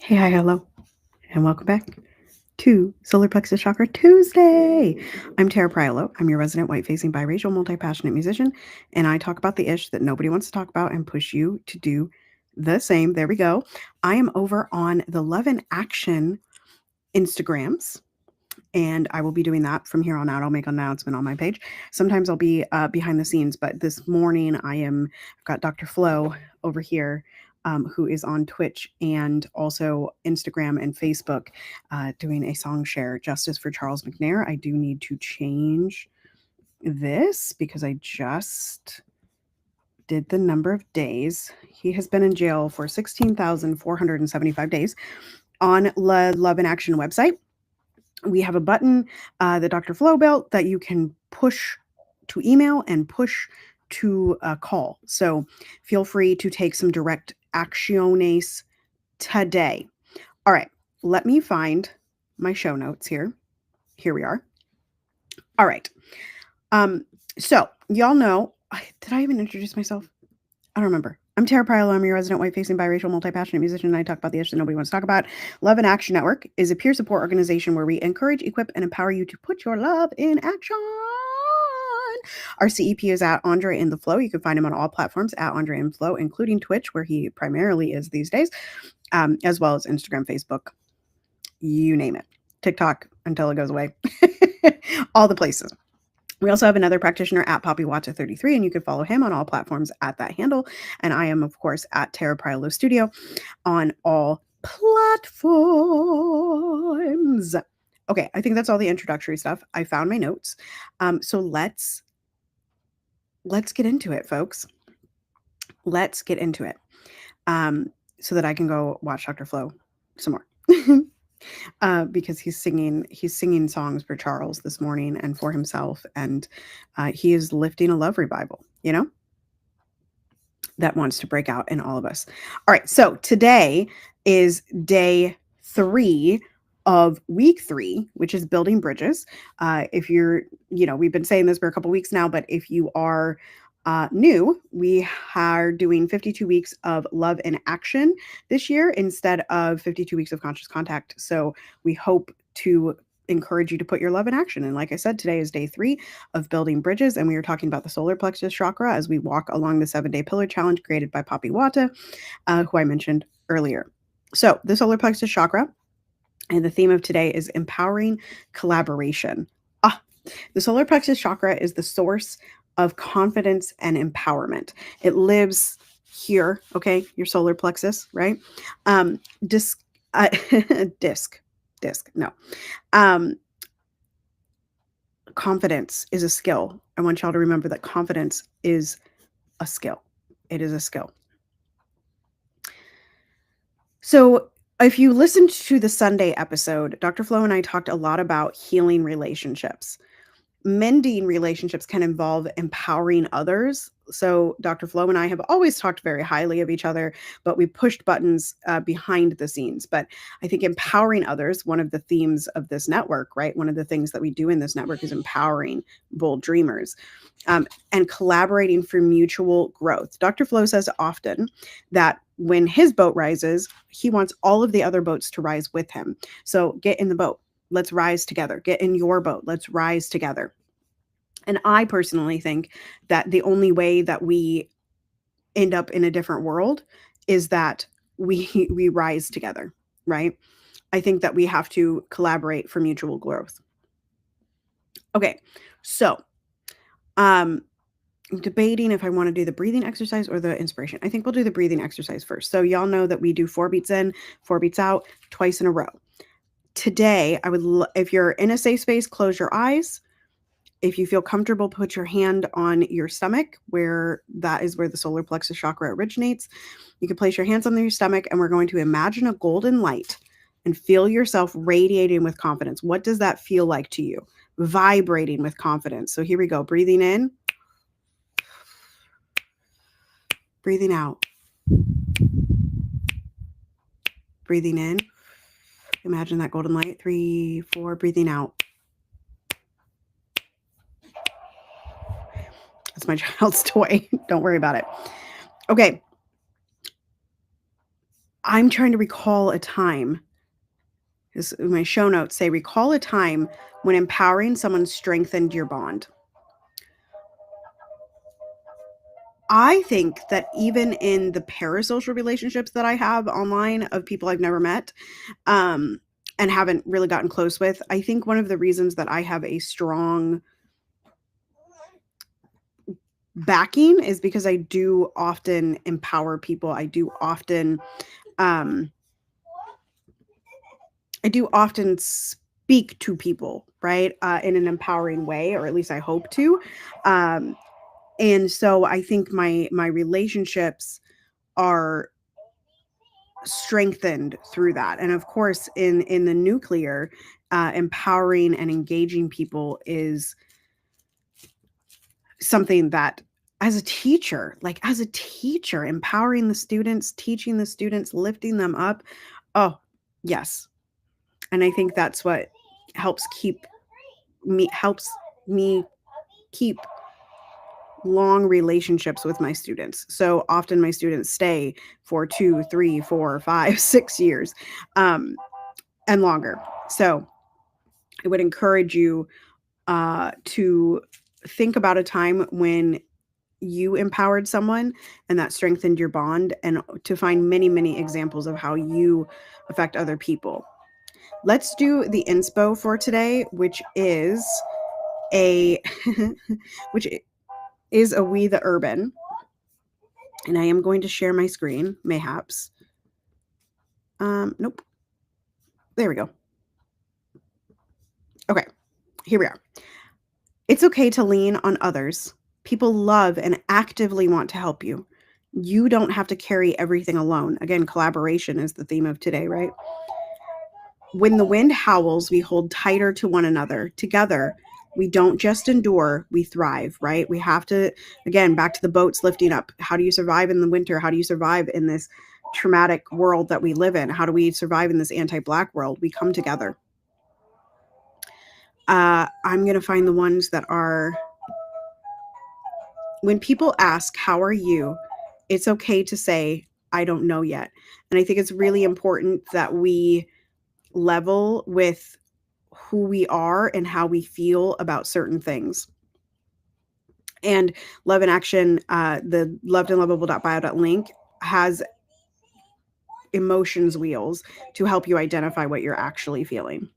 Hey, hi, hello, and welcome back to Solar Plexus Chakra Tuesday. I'm Tara Priolo. I'm your resident white-facing biracial multi-passionate musician, and I talk about the ish that nobody wants to talk about and push you to do the same. There we go. I am over on the Love in Action Instagrams, and I will be doing that from here on out. I'll make an announcement on my page. Sometimes I'll be behind the scenes, but this morning I've got Dr. Flo over here, who is on Twitch and also Instagram and Facebook, doing a song share, Justice for Charles McNair. I do need to change this because I just did the number of days. He has been in jail for 16,475 days on the Love in Action website. We have a button that Dr. Flo built that you can push to email and push to call. So feel free to take some direct acciones today. All right, let me find my show notes here. Here we are. All right. So y'all know, did I even introduce myself? I don't remember. I'm Tara Priolo. I'm your resident white-facing biracial multi-passionate musician, and I talk about the issues that nobody wants to talk about. Love in Action Network is a peer support organization where we encourage, equip, and empower you to put your love in action. Our CEP is at Andre in the Flow. You can find him on all platforms at Andre in Flow, including Twitch, where he primarily is these days, as well as Instagram, Facebook, you name it. TikTok until it goes away. All the places. We also have another practitioner at PoppyWatcha33, and you can follow him on all platforms at that handle. And I am, of course, at Tara Priolo Studio on all platforms. Okay, I think that's all the introductory stuff. I found my notes. So let's get into it, folks. Let's get into it. So that I can go watch Dr. Flo some more. Because he's singing songs for Charles this morning and for himself, and he is lifting a love revival, that wants to break out in all of us. All right, so today is day 3 of week 3, which is building bridges. If you're, we've been saying this for a couple weeks now, but if you are new, we are doing 52 weeks of love in action this year instead of 52 weeks of conscious contact. So we hope to encourage you to put your love in action. And like I said, today is day 3 of building bridges, and we are talking about the solar plexus chakra as we walk along the 7-day pillar challenge created by Poppy Wata, who I mentioned earlier. So the solar plexus chakra, and the theme of today is empowering collaboration. The solar plexus chakra is the source of confidence and empowerment. It lives here, okay? Your solar plexus, right? Disc, no. Confidence is a skill. I want y'all to remember that confidence is a skill. It is a skill. So if you listened to the Sunday episode, Dr. Flo and I talked a lot about healing relationships. Mending relationships can involve empowering others. So Dr. Flo and I have always talked very highly of each other, but we pushed buttons behind the scenes. But I think empowering others, one of the themes of this network, right? One of the things that we do in this network is empowering bold dreamers, and collaborating for mutual growth. Dr. Flo says often that when his boat rises, he wants all of the other boats to rise with him. So get in the boat. Let's rise together. Get in your boat. Let's rise together. And I personally think that the only way that we end up in a different world is that we rise together, right? I think that we have to collaborate for mutual growth. Okay, so I'm debating if I want to do the breathing exercise or the inspiration. I think we'll do the breathing exercise first. So y'all know that we do 4 beats in, 4 beats out, twice in a row. Today, if you're in a safe space, close your eyes. If you feel comfortable, put your hand on your stomach, where that is where the solar plexus chakra originates. You can place your hands on your stomach, and we're going to imagine a golden light and feel yourself radiating with confidence. What does that feel like to you? Vibrating with confidence. So here we go. Breathing in. Breathing out. Breathing in. Imagine that golden light. 3, 4. Breathing out. That's my child's toy. Don't worry about it. Okay. I'm trying to recall a time. My show notes say, recall a time when empowering someone strengthened your bond. I think that even in the parasocial relationships that I have online of people I've never met, um, and haven't really gotten close with, I think one of the reasons that I have a strong backing is because I do often empower people. Um, I do often speak to people, right, in an empowering way, or at least I hope to. Um, and so I think my relationships are strengthened through that. And of course, in the nuclear, empowering and engaging people is something that, as a teacher, empowering the students, teaching the students, lifting them up. Oh, yes. And I think that's what helps me keep long relationships with my students. So often my students stay for 2, 3, 4, 5, 6 years, and longer. So I would encourage you to think about a time when you empowered someone and that strengthened your bond, and to find many, many examples of how you affect other people. Let's do the inspo for today, which is a which is a We the Urban. And I am going to share my screen, mayhaps. Nope. There we go. Okay, here we are. It's okay to lean on others. People love and actively want to help you. You don't have to carry everything alone. Again, collaboration is the theme of today, right? When the wind howls, we hold tighter to one another. Together, we don't just endure, we thrive, right? We have to, again, back to the boats lifting up. How do you survive in the winter? How do you survive in this traumatic world that we live in? How do we survive in this anti-Black world? We come together. I'm going to find the ones that are, when people ask, how are you? It's okay to say, I don't know yet. And I think it's really important that we level with who we are and how we feel about certain things. And Love in Action, the lovedandlovable.bio.link has emotions wheels to help you identify what you're actually feeling.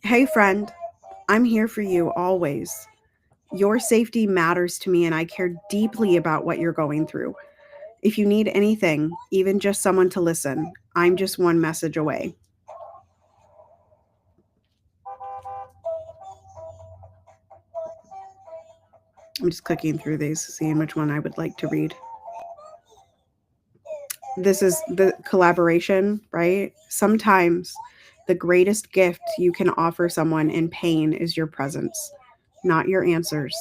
Hey, friend, I'm here for you always. Your safety matters to me, and I care deeply about what you're going through. If you need anything, even just someone to listen, I'm just one message away. I'm just clicking through these, seeing which one I would like to read. This is the collaboration, right? Sometimes the greatest gift you can offer someone in pain is your presence, not your answers.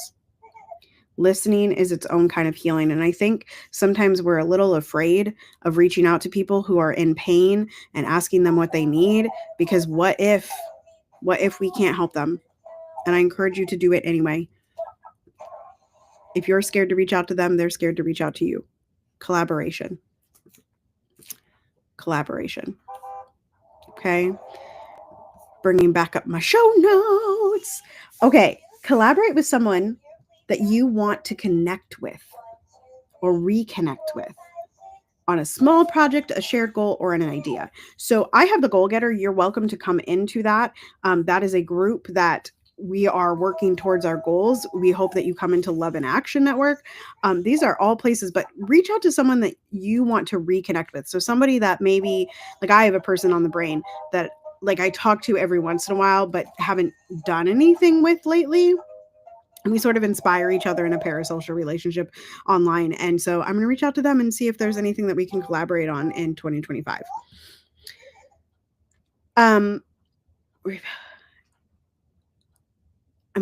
Listening is its own kind of healing. And I think sometimes we're a little afraid of reaching out to people who are in pain and asking them what they need, because what if we can't help them? And I encourage you to do it anyway. If you're scared to reach out to them, they're scared to reach out to you. Collaboration. Okay. Bringing back up my show notes. Okay. Collaborate with someone that you want to connect with or reconnect with on a small project, a shared goal, or an idea. So I have the Goal Getter. You're welcome to come into that. That is a group that we are working towards our goals. We hope that you come into Love in Action Network. These are all places, but reach out to someone that you want to reconnect with. So somebody that maybe, like I have a person on the brain that like I talk to every once in a while, but haven't done anything with lately. And we sort of inspire each other in a parasocial relationship online. And so I'm going to reach out to them and see if there's anything that we can collaborate on in 2025. I'm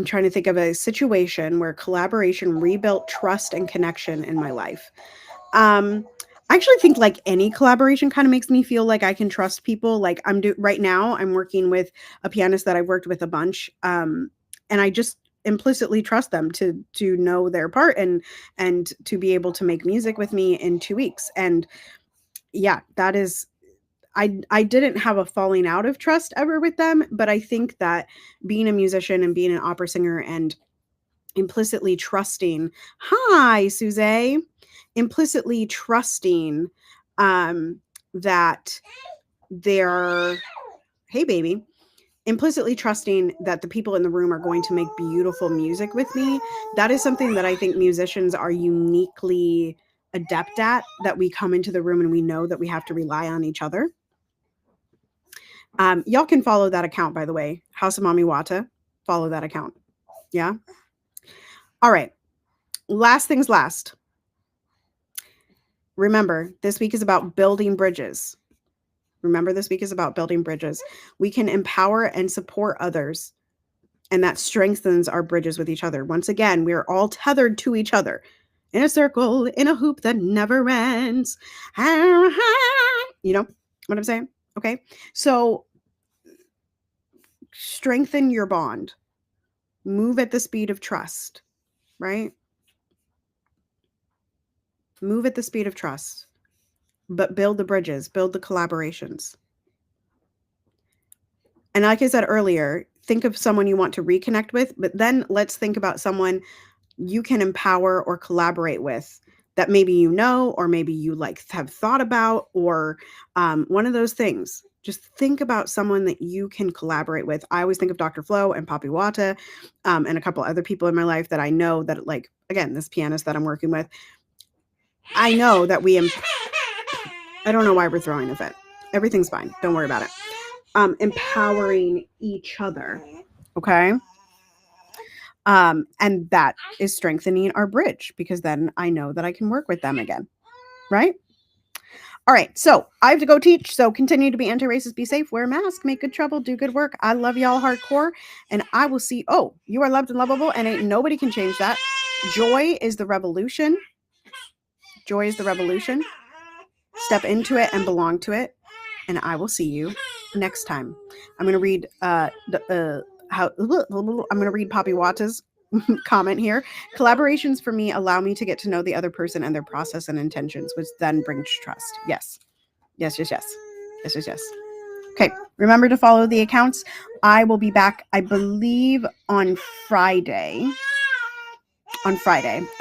trying to think of a situation where collaboration rebuilt trust and connection in my life. I actually think like any collaboration kind of makes me feel like I can trust people. Like right now, I'm working with a pianist that I've worked with a bunch. And I just implicitly trust them to know their part and to be able to make music with me in 2 weeks. And yeah, that is, I didn't have a falling out of trust ever with them, but I think that being a musician and being an opera singer and implicitly trusting, hi, Suze, implicitly trusting that they're, hey, baby, implicitly trusting that the people in the room are going to make beautiful music with me. That is something that I think musicians are uniquely adept at, that we come into the room and we know that we have to rely on each other. Y'all can follow that account, by the way, House of Mami Wata. Follow that account. Yeah. All right. Last things last. Remember, this week is about building bridges. Remember, this week is about building bridges. We can empower and support others, and that strengthens our bridges with each other. Once again, we're all tethered to each other in a circle, in a hoop that never ends. You know what I'm saying? Okay. So strengthen your bond. Move at the speed of trust, right? Move at the speed of trust, but build the bridges, build the collaborations. And like I said earlier, think of someone you want to reconnect with, but then let's think about someone you can empower or collaborate with that maybe you know, or maybe you like have thought about, or one of those things. Just think about someone that you can collaborate with. I always think of Dr. Flo and Papi Wata, and a couple other people in my life that I know that, like, again, this pianist that I'm working with, I know that I don't know why we're throwing a fit. Everything's fine. Don't worry about it. Empowering each other. Okay. And that is strengthening our bridge, because then I know that I can work with them again. Right? All right. So I have to go teach. So continue to be anti-racist, be safe, wear a mask, make good trouble, do good work. I love y'all hardcore. And I will see. Oh, you are loved and lovable, and ain't nobody can change that. Joy is the revolution. Joy is the revolution. Step into it and belong to it. And I will see you next time. I'm going to read I'm going to read Papi Wata's comment here. Collaborations for me allow me to get to know the other person and their process and intentions, which then brings trust. Yes. Yes, yes, yes. Yes, yes, yes. Okay. Remember to follow the accounts. I will be back, I believe, on Friday. And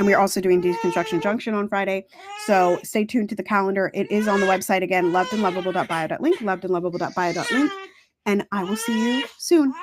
we're also doing Deconstruction Junction on Friday. So stay tuned to the calendar. It is on the website again, lovedandlovable.bio.link, lovedandlovable.bio.link. And I will see you soon.